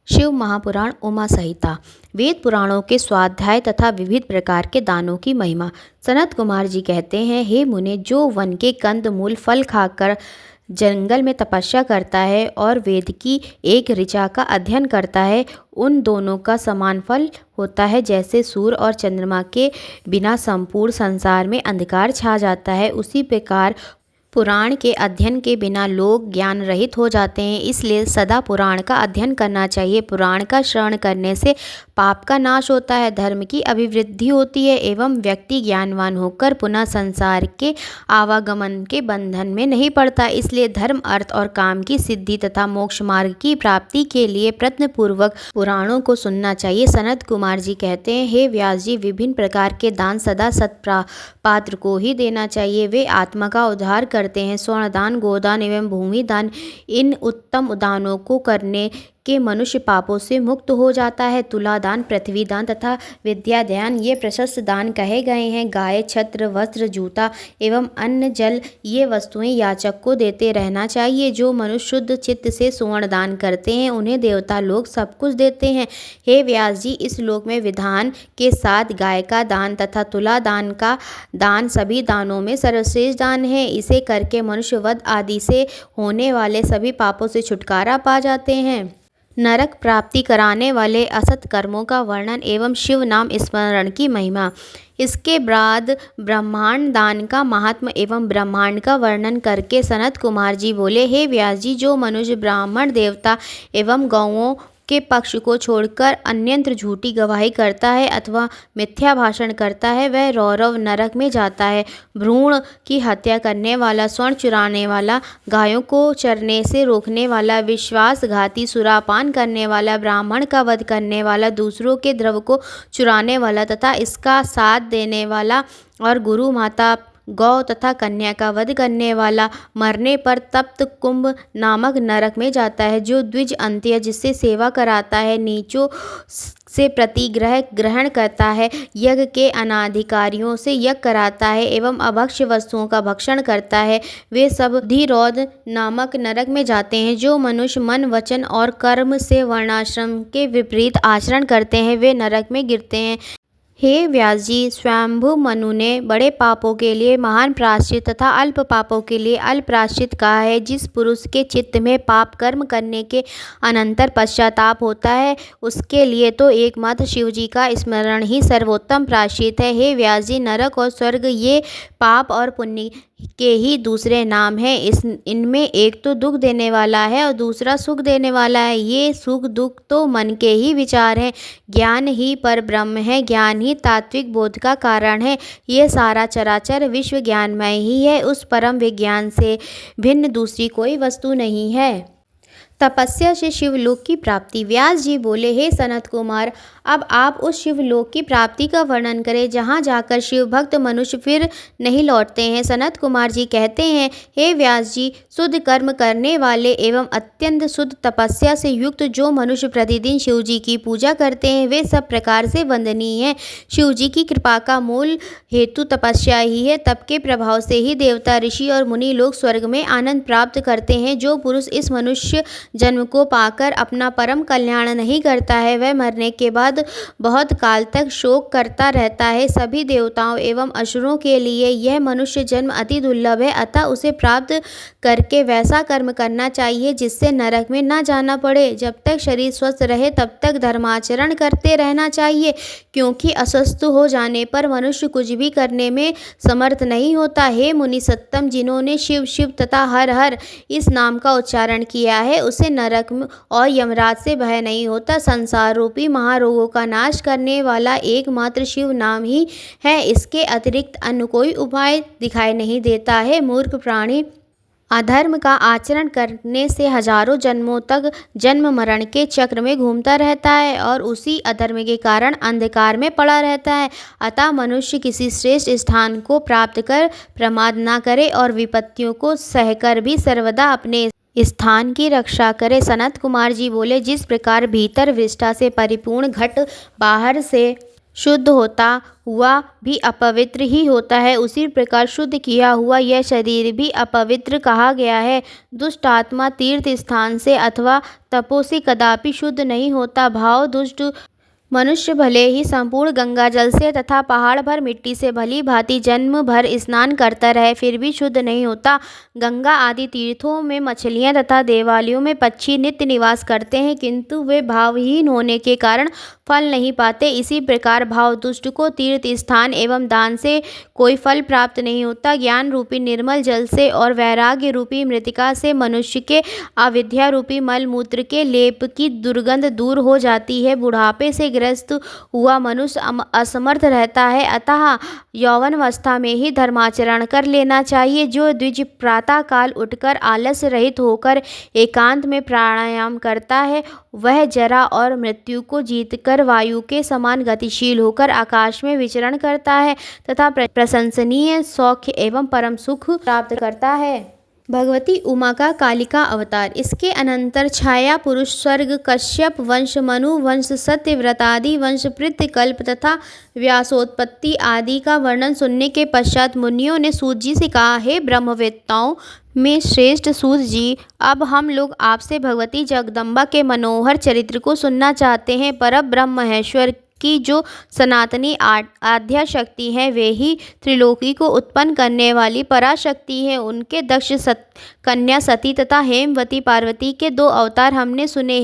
शिव महापुराण उमा संहिता। वेद पुराणों के स्वाध्याय तथा विविध प्रकार के दानों की महिमा। सनत कुमार जी कहते हैं, हे मुने, जो वन के कंद मूल फल खाकर जंगल में तपस्या करता है और वेद की एक ऋचा का अध्ययन करता है, उन दोनों का समान फल होता है। जैसे सूर्य और चंद्रमा के बिना संपूर्ण संसार में अंधकार छा जाता है, उसी प्रकार पुराण के अध्ययन के बिना लोग ज्ञान रहित हो जाते हैं। इसलिए सदा पुराण का अध्ययन करना चाहिए। पुराण का श्रवण करने से पाप का नाश होता है, धर्म की अभिवृद्धि होती है एवं व्यक्ति ज्ञानवान होकर पुनः संसार के आवागमन के बंधन में नहीं पड़ता। इसलिए धर्म, अर्थ और काम की सिद्धि तथा मोक्ष मार्ग की प्राप्ति के लिए प्रयत्नपूर्वक पुराणों को सुनना चाहिए। सनत कुमार जी कहते हैं, हे व्यास जी, विभिन्न प्रकार के दान सदा सत्पात्र को ही देना चाहिए। वे आत्मा का उद्धार करते हैं। स्वर्ण दान, गोदान एवं भूमि दान, इन उत्तम दानों को करने के मनुष्य पापों से मुक्त हो जाता है। तुला दान, पृथ्वी दान तथा विद्या दान ये प्रशस्त दान कहे गए हैं। गाय, छत्र, वस्त्र, जूता एवं अन्न, जल ये वस्तुएं याचक को देते रहना चाहिए। जो मनुष्य शुद्ध चित्त से स्वर्ण दान करते हैं, उन्हें देवता लोग सब कुछ देते हैं। हे व्यास जी, इस श्लोक में विधान के साथ गाय का दान तथा तुला दान का दान सभी दानों में सर्वश्रेष्ठ दान है। इसे करके मनुष्य वध आदि से होने वाले सभी पापों से छुटकारा पा जाते हैं। नरक प्राप्ति कराने वाले असत कर्मों का वर्णन एवं शिव नाम स्मरण की महिमा। इसके बाद ब्रह्मांड दान का महात्म एवं ब्रह्मांड का वर्णन करके सनत कुमार जी बोले, हे व्यास जी, जो मनुष्य ब्राह्मण, देवता एवं गौओं के पक्ष को छोड़कर अन्यत्र झूठी गवाही करता है अथवा मिथ्या भाषण करता है, वह रौरव नरक में जाता है। भ्रूण की हत्या करने वाला, स्वर्ण चुराने वाला, गायों को चरने से रोकने वाला, विश्वासघाती, सुरापान करने वाला, ब्राह्मण का वध करने वाला, दूसरों के द्रव्य को चुराने वाला तथा इसका साथ देने वाला और गुरु, माता, गौ तथा कन्या का वध करने वाला मरने पर तप्त कुंभ नामक नरक में जाता है। जो द्विज अंत्य, जिससे सेवा कराता है, नीचों से प्रतिग्रह ग्रहण करता है, यज्ञ के अनाधिकारियों से यज्ञ कराता है एवं अभक्ष्य वस्तुओं का भक्षण करता है, वे सब धीरोध नामक नरक में जाते हैं। जो मनुष्य मन, वचन और कर्म से वर्णाश्रम के विपरीत आचरण करते हैं, वे नरक में गिरते हैं। हे व्यास जी, स्वयंभु मनु ने बड़े पापों के लिए महान प्रायश्चित तथा अल्प पापों के लिए अल्प प्रायश्चित कहा है। जिस पुरुष के चित्त में पाप कर्म करने के अनंतर पश्चाताप होता है, उसके लिए तो एकमात्र शिव जी का स्मरण ही सर्वोत्तम प्रायश्चित है। हे व्यास जी, नरक और स्वर्ग ये पाप और पुण्य के ही दूसरे नाम हैं। इनमें एक तो दुख देने वाला है और दूसरा सुख देने वाला है। ये सुख दुख तो मन के ही विचार हैं। ज्ञान ही पर ब्रह्म है, ज्ञान ही तात्विक बोध का कारण है। ये सारा चराचर विश्व ज्ञानमय ही है। उस परम विज्ञान से भिन्न दूसरी कोई वस्तु नहीं है। तपस्या से शिवलोक की प्राप्ति। व्यास जी बोले, हे सनत कुमार, अब आप उस शिवलोक की प्राप्ति का वर्णन करें जहाँ जाकर शिव भक्त मनुष्य फिर नहीं लौटते हैं। सनत कुमार जी कहते हैं, हे व्यास जी, शुद्ध कर्म करने वाले एवं अत्यंत शुद्ध तपस्या से युक्त जो मनुष्य प्रतिदिन शिव जी की पूजा करते हैं, वे सब प्रकार से वंदनीय हैं। शिव जी की कृपा का मूल हेतु तपस्या ही है। तप के प्रभाव से ही देवता, ऋषि और मुनि लोग स्वर्ग में आनंद प्राप्त करते हैं। जो पुरुष इस मनुष्य जन्म को पाकर अपना परम कल्याण नहीं करता है, वह मरने के बाद बहुत काल तक शोक करता रहता है। सभी देवताओं एवं असुरों के लिए यह मनुष्य जन्म अति दुर्लभ है, अतः उसे प्राप्त करके वैसा कर्म करना चाहिए जिससे नरक में न जाना पड़े। जब तक शरीर स्वस्थ रहे तब तक धर्माचरण करते रहना चाहिए, क्योंकि अस्वस्थ हो जाने पर मनुष्य कुछ भी करने में समर्थ नहीं होता। हे मुनि सत्तम, जिन्होंने शिव शिव तथा हर हर इस नाम का उच्चारण किया है, उसे नरक और यमराज से भय नहीं होता। संसार रूपी महारोगों का नाश करने वाला एकमात्र शिव नाम ही है। इसके अतिरिक्त अन्य कोई उपाय दिखाई नहीं देता है। मूर्ख प्राणी अधर्म का आचरण करने से हजारों जन्मों तक जन्म मरण के चक्र में घूमता रहता है और उसी अधर्म के कारण अंधकार में पड़ा रहता है। अतः मनुष्य किसी श्रेष्ठ स्थान को प्राप्त कर प्रमाद न करे और विपत्तियों को सहकर भी सर्वदा अपने स्थान की रक्षा करे। सनत कुमार जी बोले, जिस प्रकार भीतर विष्ठा से परिपूर्ण घट बाहर से शुद्ध होता हुआ भी अपवित्र ही होता है, उसी प्रकार शुद्ध किया हुआ यह शरीर भी अपवित्र कहा गया है। दुष्ट आत्मा तीर्थ स्थान से अथवा तपो से कदापि शुद्ध नहीं होता। भाव दुष्ट मनुष्य भले ही संपूर्ण गंगा जल से तथा पहाड़ भर मिट्टी से भली भांति जन्म भर स्नान करता रहे, फिर भी शुद्ध नहीं होता। गंगा आदि तीर्थों में मछलियां तथा देवालयों में पक्षी नित्य निवास करते हैं, किंतु वे भावहीन होने के कारण फल नहीं पाते। इसी प्रकार भाव दुष्ट को तीर्थ स्थान एवं दान से कोई फल प्राप्त नहीं होता। ज्ञान रूपी निर्मल जल से और वैराग्य रूपी मृतिका से मनुष्य के अविद्या रूपी मल मूत्र के लेप की दुर्गंध दूर हो जाती है। बुढ़ापे से ग्रस्त हुआ मनुष्य असमर्थ रहता है, अतः यौवनावस्था में ही धर्माचरण कर लेना चाहिए। जो द्विज प्रातः काल उठकर आलस्य रहित होकर एकांत में प्राणायाम करता है, वह जरा और मृत्यु को जीतकर वायु के समान गतिशील होकर आकाश में विचरण करता है तथा प्रशंसनीय सौख्य एवं परम सुख प्राप्त करता है। भगवती उमा का कालिका अवतार। इसके अनंतर छाया पुरुष स्वर्ग, कश्यप वंश, मनु वंश, सत्यव्रतादि वंश, पृथ्वीकल्प तथा व्यासोत्पत्ति आदि का वर्णन सुनने के पश्चात मुनियों ने सूत जी से कहा, हे ब्रह्मवेत्ताओं में श्रेष्ठ सूत जी, अब हम लोग आपसे भगवती जगदम्बा के मनोहर चरित्र को सुनना चाहते हैं। परब्रह्म महेश्वर की जो सनातनी आद्या शक्ति है, वे ही त्रिलोकी को उत्पन्न करने वाली पराशक्ति है। उनके दक्ष कन्या सती तथा हेमवती पार्वती के 2 अवतार हमने सुने।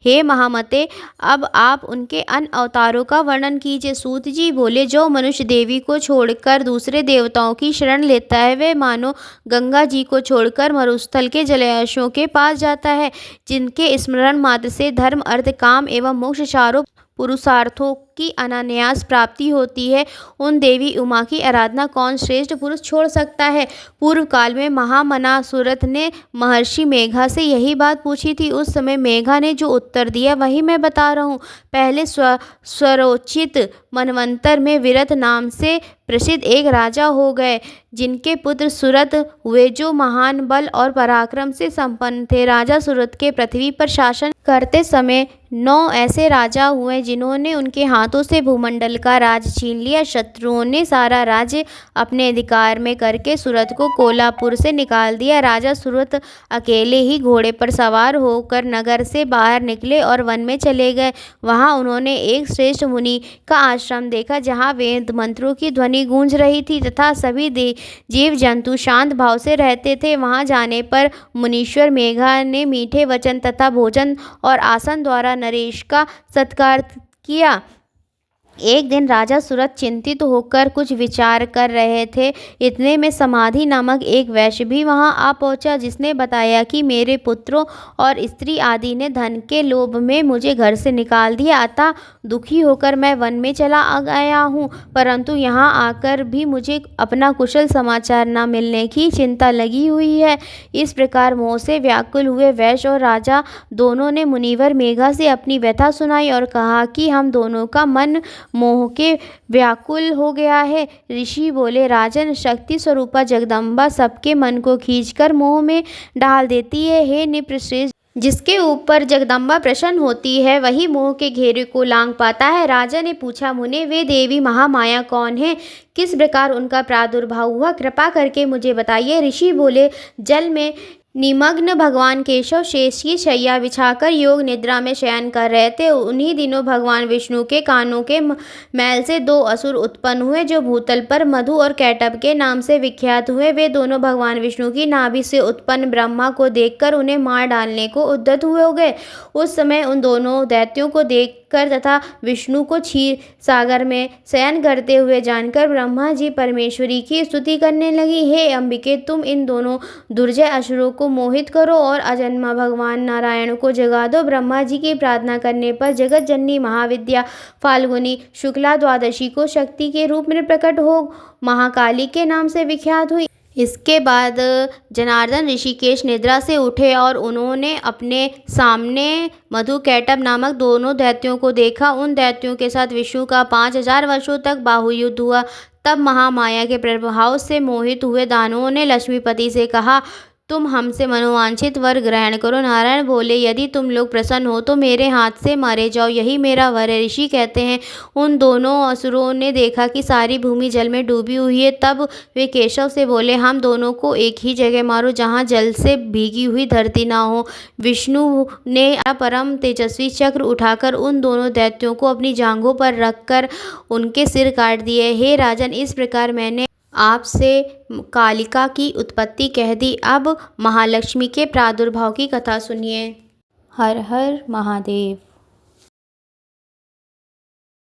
हे महामते, अब आप उनके अन्य अवतारों का वर्णन कीजिए। सूत जी बोले, जो मनुष्य देवी को छोड़कर दूसरे देवताओं की शरण लेता है, वे मानो गंगा जी को छोड़कर मरुस्थल के जलाशयों के पास जाता है, जिनके स्मरण मात्र से धर्म अर्थ काम एवं मोक्ष चारों पुरुषार्थों की अनायास प्राप्ति होती है। उन देवी उमा की आराधना कौन श्रेष्ठ पुरुष छोड़ सकता है। पूर्व काल में महामनासुरथ ने महर्षि मेघा से यही बात पूछी थी। उस समय मेघा ने जो उत्तर दिया वही मैं बता रहा हूँ। पहले स्वरोचित मनवंतर में विरत नाम से प्रसिद्ध एक राजा हो गए, जिनके पुत्र सुरथ हुए, जो महान बल और पराक्रम से संपन्न थे। राजा सुरथ के पृथ्वी पर शासन करते समय 9 ऐसे राजा हुए, जिन्होंने उनके हाथों से भूमंडल का राज छीन लिया। शत्रुओं ने सारा राज्य अपने अधिकार में करके सुरथ को कोलापुर से निकाल दिया। राजा सुरथ अकेले ही घोड़े पर सवार होकर नगर से बाहर निकले और वन में चले गए। वहां उन्होंने एक श्रेष्ठ मुनि का आश्रम देखा, जहां वेद मंत्रों की ध्वनि गूंज रही थी तथा सभी जीव जंतु शांत भाव से रहते थे। वहां जाने पर मुनीश्वर मेघा ने मीठे वचन तथा भोजन और आसन द्वारा नरेश का सत्कार किया। एक दिन राजा सुरथ चिंतित होकर कुछ विचार कर रहे थे। इतने में समाधि नामक एक वैश्य भी वहां आ पहुंचा, जिसने बताया कि मेरे पुत्रों और स्त्री आदि ने धन के लोभ में मुझे घर से निकाल दिया, अतः दुखी होकर मैं वन में चला गया हूँ, परंतु यहाँ आकर भी मुझे अपना कुशल समाचार न मिलने की चिंता लगी हुई है। इस प्रकार मोह से व्याकुल हुए वैश्य और राजा दोनों ने मुनिवर मेघा से अपनी व्यथा सुनाई और कहा कि हम दोनों का मन मोह के व्याकुल हो गया है। ऋषि बोले, राजन, शक्ति स्वरूपा जगदम्बा सबके मन को खींचकर मोह में डाल देती है। हे नृपश्रेष्ठ, जिसके ऊपर जगदम्बा प्रसन्न होती है, वही मोह के घेरे को लांघ पाता है। राजा ने पूछा, मुने, वे देवी महामाया कौन है? किस प्रकार उनका प्रादुर्भाव हुआ? कृपा करके मुझे बताइए। ऋषि बोले, जल में निमग्न भगवान केशव शेष की शैया बिछाकर योग निद्रा में शयन कर रहे थे। उन्हीं दिनों भगवान विष्णु के कानों के मैल से 2 असुर उत्पन्न हुए, जो भूतल पर मधु और कैटभ के नाम से विख्यात हुए। वे दोनों भगवान विष्णु की नाभि से उत्पन्न ब्रह्मा को देखकर उन्हें मार डालने को उद्यत हुए हो गए। उस समय उन दोनों दैत्यों को देखकर तथा विष्णु को क्षीर सागर में शयन करते हुए जानकर ब्रह्मा जी परमेश्वरी की स्तुति करने लगी। हे अंबिके, तुम इन दोनों दुर्जय असुरों को मोहित करो और अजन्मा भगवान नारायण को जगा दो। ब्रह्मा जी की प्रार्थना करने पर जगत जननी महाविद्या फाल्गुनी शुक्ला द्वादशी को शक्ति के रूप में प्रकट हो महाकाली के नाम से विख्यात हुई। इसके बाद जनार्दन ऋषिकेश निद्रा से उठे और उन्होंने अपने सामने मधु कैटभ नामक दोनों दैत्यों को देखा। उन दैत्यों के साथ विष्णु का 5000 वर्षों तक बाहुयुद्ध हुआ। तब महामाया के प्रभाव से मोहित हुए दानवों ने लक्ष्मीपति से कहा, तुम हमसे मनोवांछित वर ग्रहण करो। नारायण बोले, यदि तुम लोग प्रसन्न हो तो मेरे हाथ से मारे जाओ, यही मेरा वर है। ऋषि कहते हैं, उन दोनों असुरों ने देखा कि सारी भूमि जल में डूबी हुई है। तब वे केशव से बोले, हम दोनों को एक ही जगह मारो जहाँ जल से भीगी हुई धरती ना हो। विष्णु ने परम तेजस्वी चक्र उठाकर उन दोनों दैत्यों को अपनी जांघों पर रखकर उनके सिर काट दिए। हे राजन, इस प्रकार मैंने आपसे कालिका की उत्पत्ति कह दी। अब महालक्ष्मी के प्रादुर्भाव की कथा सुनिए। हर हर महादेव।